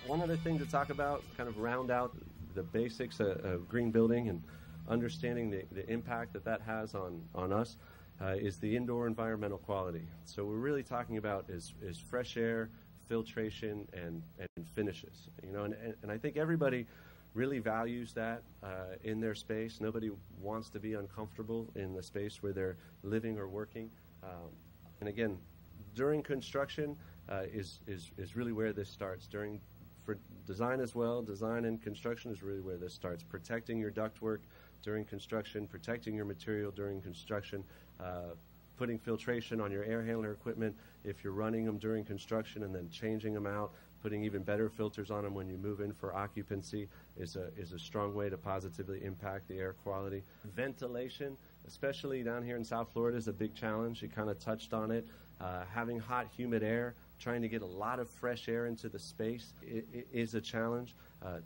One other thing to talk about, kind of round out the basics of green building and understanding the impact that has on us, is the indoor environmental quality. So what we're really talking about is fresh air, filtration, and finishes. You know, and I think everybody really values that in their space. Nobody wants to be uncomfortable in the space where they're living or working. And again, during construction is really where this starts. For design as well, design and construction is really where this starts. Protecting your ductwork during construction, protecting your material during construction, putting filtration on your air handler equipment if you're running them during construction, and then changing them out, putting even better filters on them when you move in for occupancy is a strong way to positively impact the air quality. Ventilation, especially down here in South Florida, is a big challenge. You kind of touched on it. Having hot, humid air, trying to get a lot of fresh air into the space is a challenge.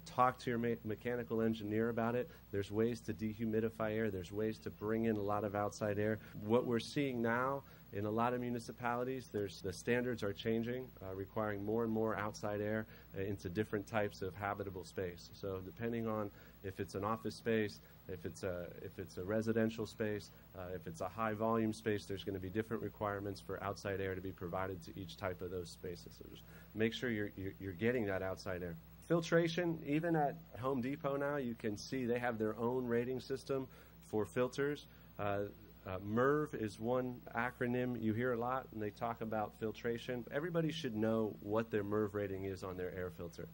Talk to your mechanical engineer about it. There's ways to dehumidify air. There's ways to bring in a lot of outside air. What we're seeing now in a lot of municipalities, the standards are changing, requiring more and more outside air into different types of habitable space. So depending on if it's an office space, if it's a residential space, if it's a high volume space, there's going to be different requirements for outside air to be provided to each type of those spaces. So just make sure you're getting that outside air. Filtration, even at Home Depot now, you can see they have their own rating system for filters. MERV is one acronym you hear a lot, and they talk about filtration. Everybody should know what their MERV rating is on their air filter.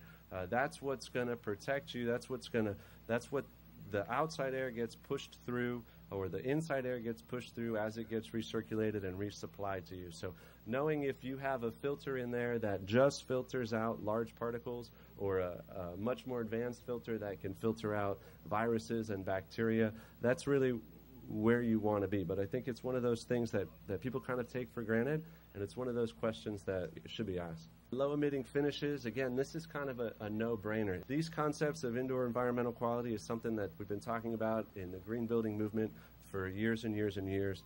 That's what's going to protect you. That's what the outside air gets pushed through, or the inside air gets pushed through as it gets recirculated and resupplied to you. So knowing if you have a filter in there that just filters out large particles, or a much more advanced filter that can filter out viruses and bacteria, that's really where you want to be. But I think it's one of those things that people kind of take for granted, and it's one of those questions that should be asked. Low-emitting finishes, again, this is kind of a no-brainer. These concepts of indoor environmental quality is something that we've been talking about in the green building movement for years and years and years.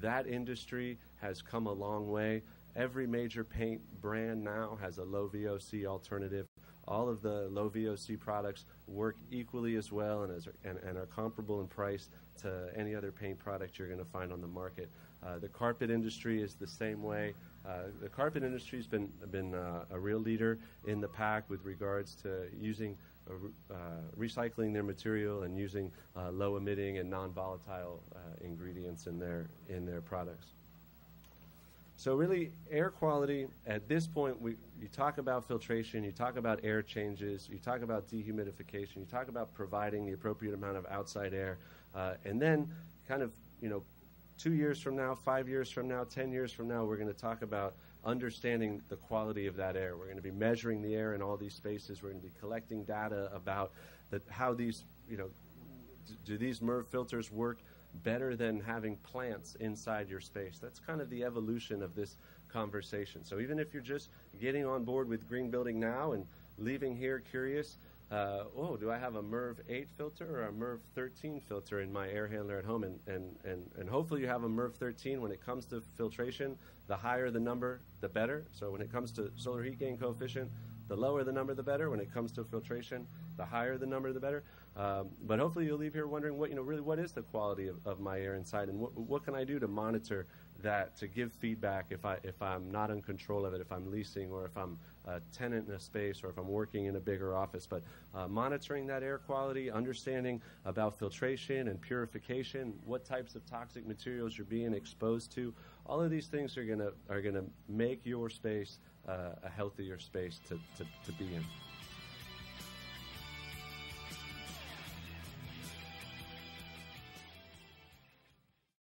That industry has come a long way. Every major paint brand now has a low VOC alternative. All of the low VOC products work equally as well and are comparable in price to any other paint product you're going to find on the market. The carpet industry is the same way. The carpet industry has been a real leader in the pack with regards to using recycling their material and using low-emitting and non-volatile ingredients in their products. So really, air quality, at this point, you talk about filtration, you talk about air changes, you talk about dehumidification, you talk about providing the appropriate amount of outside air, and then kind of, 2 years from now, 5 years from now, 10 years from now, we're going to talk about understanding the quality of that air. We're going to be measuring the air in all these spaces. We're going to be collecting data about how these, do these MERV filters work better than having plants inside your space. That's kind of the evolution of this conversation. So even if you're just getting on board with green building now and leaving here curious, do I have a MERV 8 filter or a MERV 13 filter in my air handler at home? And hopefully you have a MERV 13. When it comes to filtration, the higher the number, the better. So when it comes to solar heat gain coefficient, the lower the number, the better. When it comes to filtration, the higher the number, the better. But hopefully you'll leave here wondering what is the quality of my air inside, and what can I do to monitor that, to give feedback if I'm not in control of it, if I'm leasing, or if I'm a tenant in a space, or if I'm working in a bigger office. But monitoring that air quality, understanding about filtration and purification, what types of toxic materials you're being exposed to, all of these things are gonna make your space a healthier space to be in.